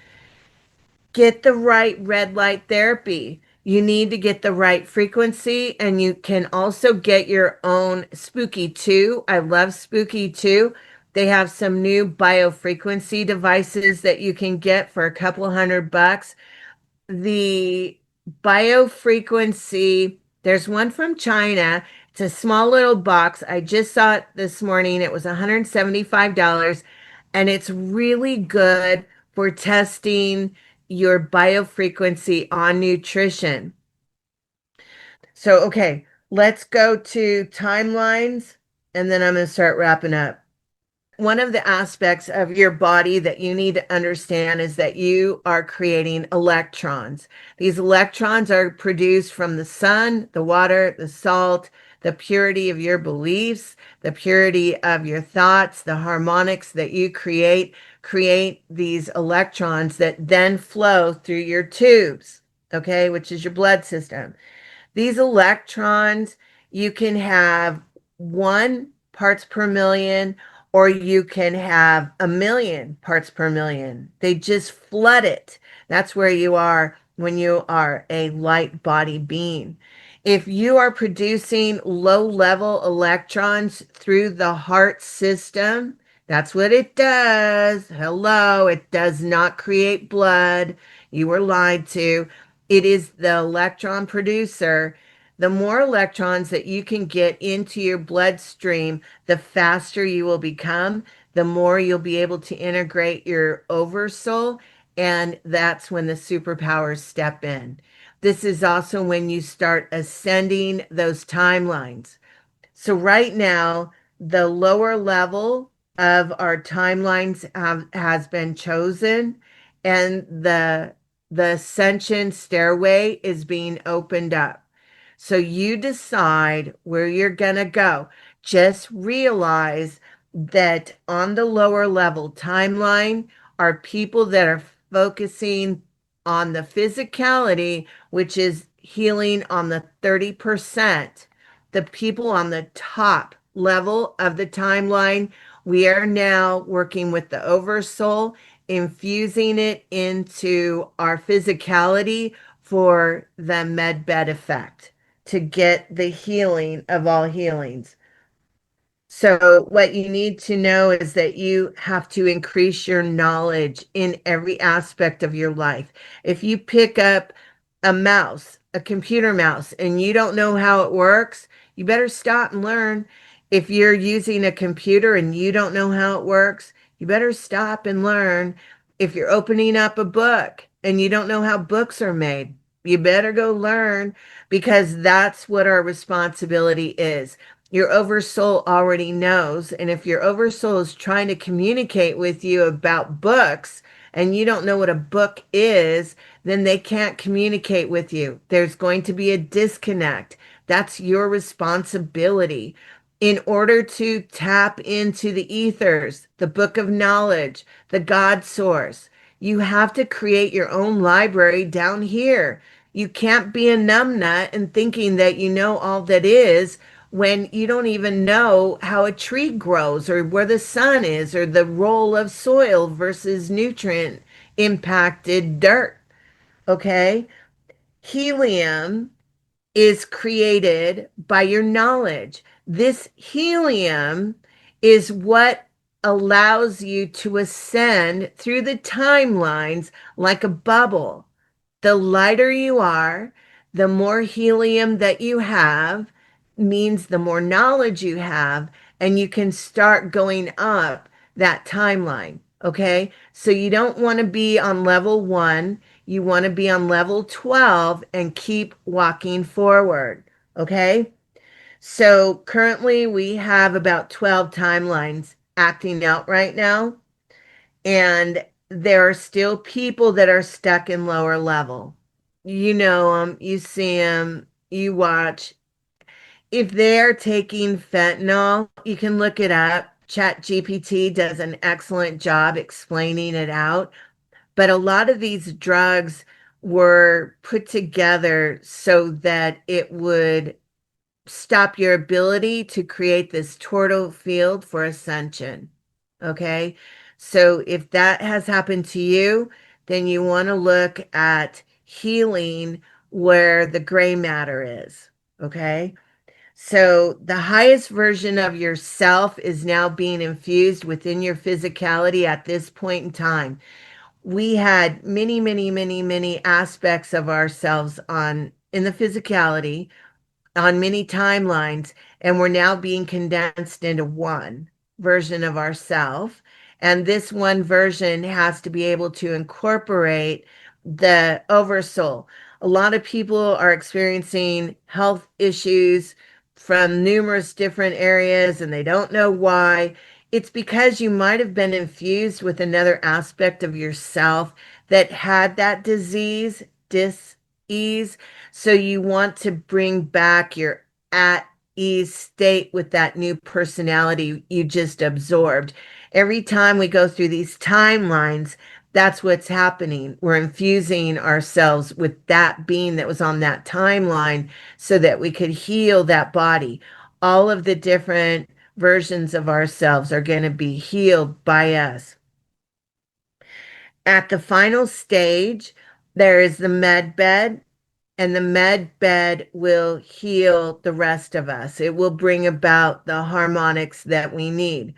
Get the right red light therapy. You need to get the right frequency, and you can also get your own Spooky 2. I love Spooky 2. They have some new biofrequency devices that you can get for a couple $100. The biofrequency, there's one from China. It's a small little box. I just saw it this morning. It was $175, and it's really good for testing your biofrequency on nutrition. So, okay, let's go to timelines, and then I'm going to start wrapping up. One of the aspects of your body that you need to understand is that you are creating electrons. These electrons are produced from the sun, the water, the salt, the purity of your beliefs, the purity of your thoughts, the harmonics that you create these electrons that then flow through your tubes, okay, which is your blood system. These electrons, you can have 1 parts per million, or you can have 1,000,000 parts per million. They just flood it. That's where you are when you are a light body being. If you are producing low level electrons through the heart system, that's what it does. Hello, it does not create blood. You were lied to. It is the electron producer. The more electrons that you can get into your bloodstream, the faster you will become, the more you'll be able to integrate your oversoul, and that's when the superpowers step in. This is also when you start ascending those timelines. So right now, the lower level of our timelines has been chosen, and the ascension stairway is being opened up. So you decide where you're going to go. Just realize that on the lower level timeline are people that are focusing on the physicality, which is healing on the 30%. The people on the top level of the timeline, we are now working with the Oversoul, infusing it into our physicality for the med bed effect to get the healing of all healings. So, what you need to know is that you have to increase your knowledge in every aspect of your life. If you pick up a mouse, a computer mouse, and you don't know how it works, you better stop and learn. If you're using a computer and you don't know how it works, you better stop and learn. If you're opening up a book and you don't know how books are made, You better go learn, because that's what our responsibility is. Your oversoul already knows. And if your oversoul is trying to communicate with you about books and you don't know what a book is, then they can't communicate with you. There's going to be a disconnect. That's your responsibility. In order to tap into the ethers, the book of knowledge, the God source, you have to create your own library down here. You can't be a numbnut and thinking that you know all that is when you don't even know how a tree grows or where the sun is or the role of soil versus nutrient impacted dirt. Okay? Helium is created by your knowledge. This helium is what allows you to ascend through the timelines like a bubble. The lighter you are, the more helium that you have, means the more knowledge you have, and you can start going up that timeline. Okay. So you don't want to be on level 1. You want to be on level 12 and keep walking forward. Okay. So currently we have about 12 timelines acting out right now. And there are still people that are stuck in lower level. You know them, you see them, you watch. If they're taking fentanyl, you can look it up. Chat GPT does an excellent job explaining it out. But a lot of these drugs were put together so that it would stop your ability to create this tortal field for ascension. Okay. So if that has happened to you, then you want to look at healing where the gray matter is. Okay. So the highest version of yourself is now being infused within your physicality at this point in time. We had many, many, many, many aspects of ourselves on in the physicality on many timelines, and we're now being condensed into one version of ourself. And this one version has to be able to incorporate the oversoul. A lot of people are experiencing health issues from numerous different areas and they don't know why. It's because you might have been infused with another aspect of yourself that had that disease, dis-ease. So you want to bring back your at ease state with that new personality you just absorbed. Every time we go through these timelines, that's what's happening. We're infusing ourselves with that being that was on that timeline so that we could heal that body. All of the different versions of ourselves are going to be healed by us. At the final stage, there is the med bed, and the med bed will heal the rest of us. It will bring about the harmonics that we need.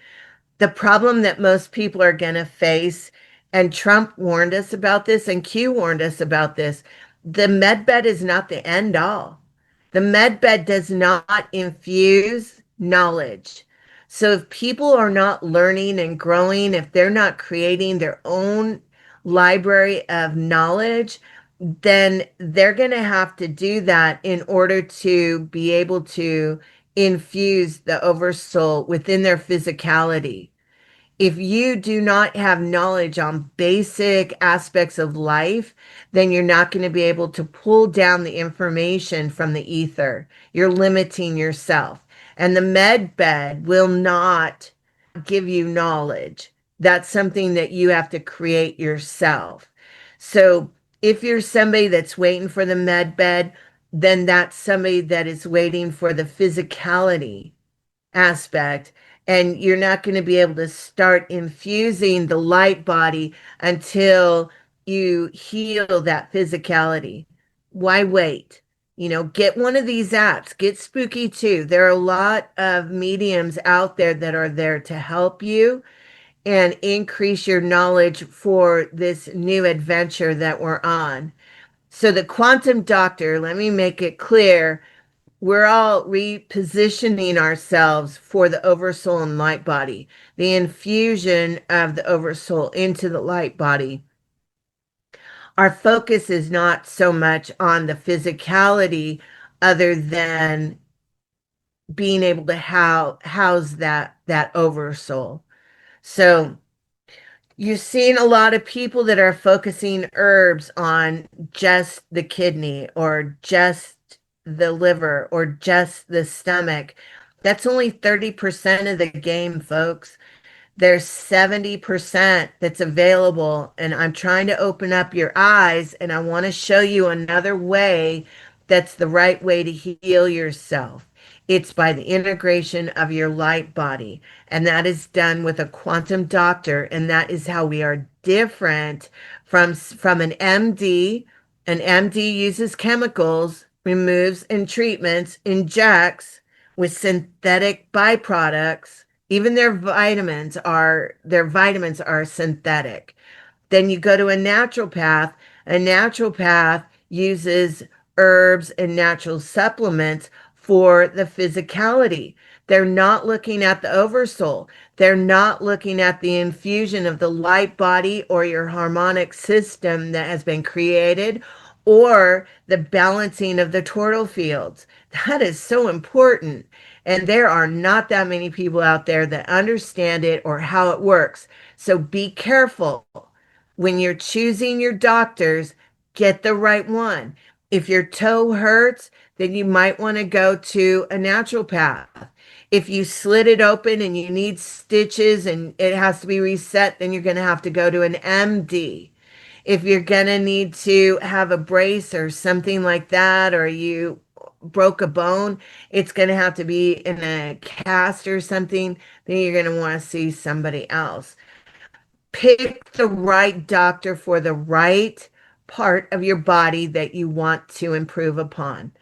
The problem that most people are going to face, and Trump warned us about this, and Q warned us about this, the med bed is not the end all. The med bed does not infuse knowledge. So if people are not learning and growing, if they're not creating their own library of knowledge, then they're going to have to do that in order to be able to infuse the oversoul within their physicality. If you do not have knowledge on basic aspects of life, then you're not going to be able to pull down the information from the ether. You're limiting yourself. And the med bed will not give you knowledge. That's something that you have to create yourself. So if you're somebody that's waiting for the med bed, then that's somebody that is waiting for the physicality aspect, and you're not going to be able to start infusing the light body until you heal that physicality. Why wait? Get one of these apps, get Spooky too. There are a lot of mediums out there that are there to help you and increase your knowledge for this new adventure that we're on. So the quantum doctor, let me make it clear, we're all repositioning ourselves for the oversoul and light body, the infusion of the oversoul into the light body. our focus is not so much on the physicality other than being able to house that oversoul. So you're seeing a lot of people that are focusing herbs on just the kidney or just the liver or just the stomach. That's only 30% of the game, folks. There's 70% that's available, and I'm trying to open up your eyes, and I want to show you another way that's the right way to heal yourself. It's by the integration of your light body, and that is done with a quantum doctor, and that is how we are different from an MD. An MD uses chemicals, removes and treatments, injects with synthetic byproducts. Even their vitamins are synthetic. Then you go to a naturopath. A naturopath uses herbs and natural supplements for the physicality. They're not looking at the oversoul. They're not looking at the infusion of the light body or your harmonic system that has been created or the balancing of the tortal fields. That is so important. And there are not that many people out there that understand it or how it works. So be careful when you're choosing your doctors, get the right one. If your toe hurts, then you might want to go to a naturopath. If you slit it open and you need stitches and it has to be reset, then you're going to have to go to an MD. If you're going to need to have a brace or something like that, or you broke a bone, it's going to have to be in a cast or something, then you're going to want to see somebody else. Pick the right doctor for the right part of your body that you want to improve upon.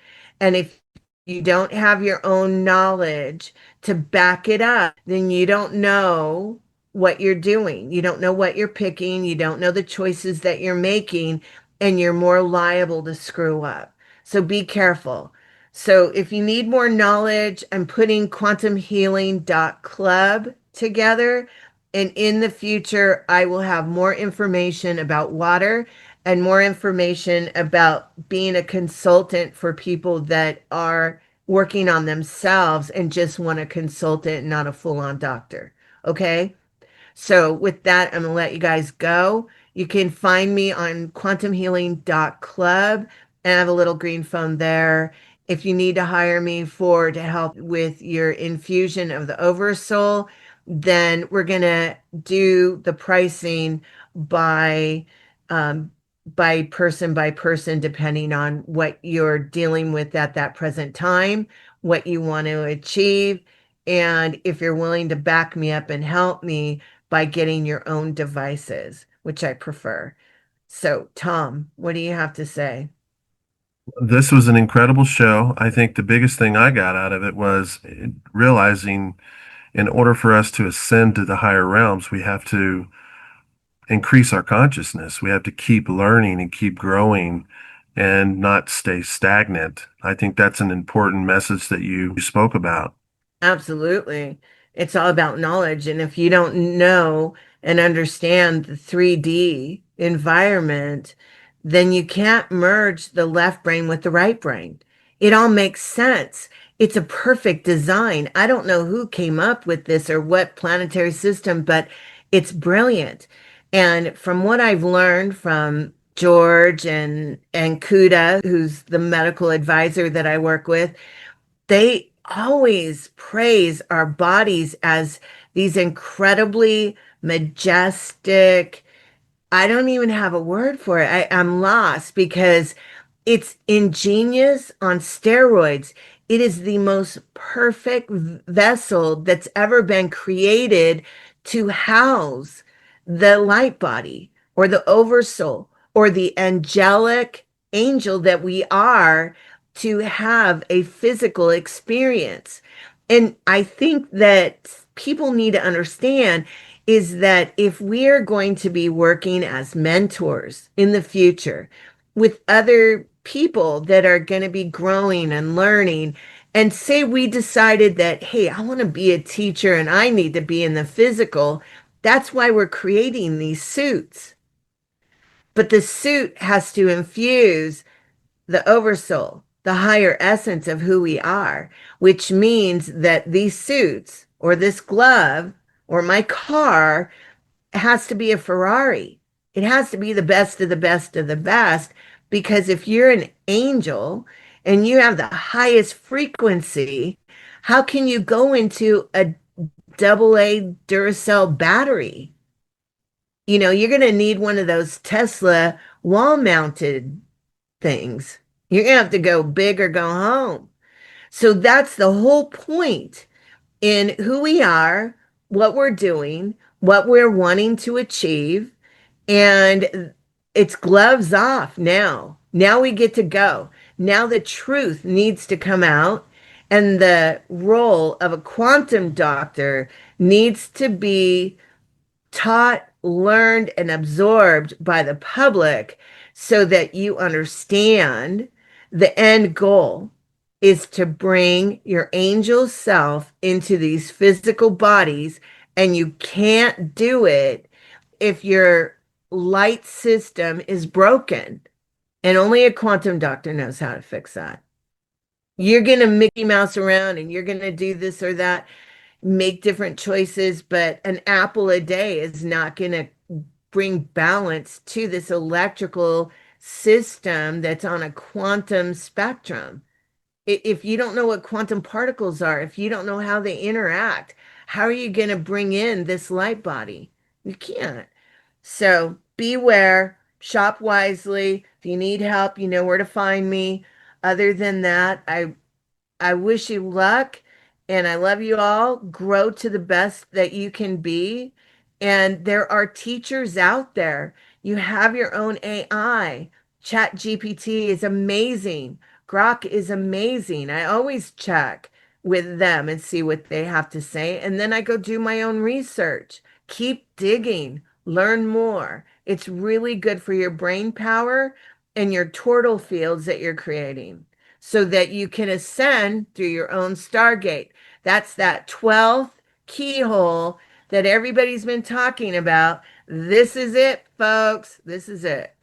And if you don't have your own knowledge to back it up, then you don't know what you're doing. You don't know what you're picking. You don't know the choices that you're making, and you're more liable to screw up. So be careful. So if you need more knowledge, I'm putting Quantumhealing.club together. And in the future, I will have more information about water and more information about being a consultant for people that are working on themselves and just want a consultant, not a full-on doctor. Okay? So with that, I'm gonna let you guys go. You can find me on quantumhealing.club and I have a little green phone there. If you need to hire me to help with your infusion of the Oversoul, then we're gonna do the pricing by um, by person, depending on what you're dealing with at that present time, what you want to achieve, and if you're willing to back me up and help me by getting your own devices, which I prefer. So, Tom, what do you have to say? This was an incredible show. I think the biggest thing I got out of it was realizing in order for us to ascend to the higher realms, we have to increase our consciousness. We have to keep learning and keep growing and not stay stagnant. I think that's an important message that you spoke about. Absolutely. It's all about knowledge. And if you don't know and understand the 3D environment, then you can't merge the left brain with the right brain. It all makes sense. It's a perfect design. I don't know who came up with this or what planetary system, but it's brilliant. And from what I've learned from George and Kuda, who's the medical advisor that I work with, they always praise our bodies as these incredibly majestic. I don't even have a word for it. I'm lost because it's ingenious on steroids. It is the most perfect vessel that's ever been created to house the light body or the oversoul or the angelic angel that we are to have a physical experience. And I think that people need to understand is that if we are going to be working as mentors in the future with other people that are going to be growing and learning, and say we decided that, hey, I want to be a teacher and I need to be in the physical, that's why we're creating these suits. But the suit has to infuse the oversoul, the higher essence of who we are, which means that these suits or this glove or my car has to be a Ferrari. It has to be the best of the best of the best, because if you're an angel and you have the highest frequency, how can you go into a AA Duracell battery? You know, you're going to need one of those Tesla wall mounted things. You're going to have to go big or go home. So that's the whole point in who we are, what we're doing, what we're wanting to achieve. And it's gloves off now. Now we get to go. Now the truth needs to come out. And the role of a quantum doctor needs to be taught, learned, and absorbed by the public so that you understand the end goal is to bring your angel self into these physical bodies. And you can't do it if your light system is broken. And only a quantum doctor knows how to fix that. You're going to Mickey Mouse around and you're going to do this or that, make different choices, but an apple a day is not going to bring balance to this electrical system that's on a quantum spectrum. If you don't know what quantum particles are, if you don't know how they interact, how are you going to bring in this light body? You can't. So beware, shop wisely. If you need help, you know where to find me. Other than that, I wish you luck and I love you all. Grow to the best that you can be. And there are teachers out there. You have your own AI. Chat GPT is amazing. Grok is amazing. I always check with them and see what they have to say. And then I go do my own research. Keep digging, learn more. It's really good for your brain power and your tortal fields that you're creating, so that you can ascend through your own Stargate. That's that 12th keyhole that everybody's been talking about. This is it, folks. This is it.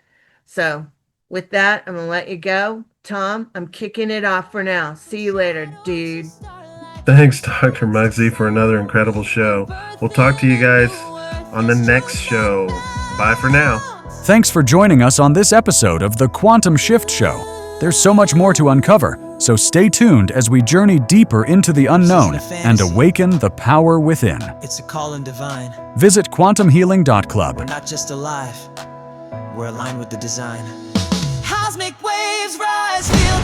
So with that, I'm going to let you go. Tom, I'm kicking it off for now. See you later, dude. Thanks, Dr. Mugzzi, for another incredible show. We'll talk to you guys on the next show. Bye for now. Thanks for joining us on this episode of the Quantum Shift Show. There's so much more to uncover, so stay tuned as we journey deeper into the unknown and awaken the power within. It's a calling divine. Visit Quantumhealing.club. We're not just alive, we're aligned with the design. Cosmic waves rise, feel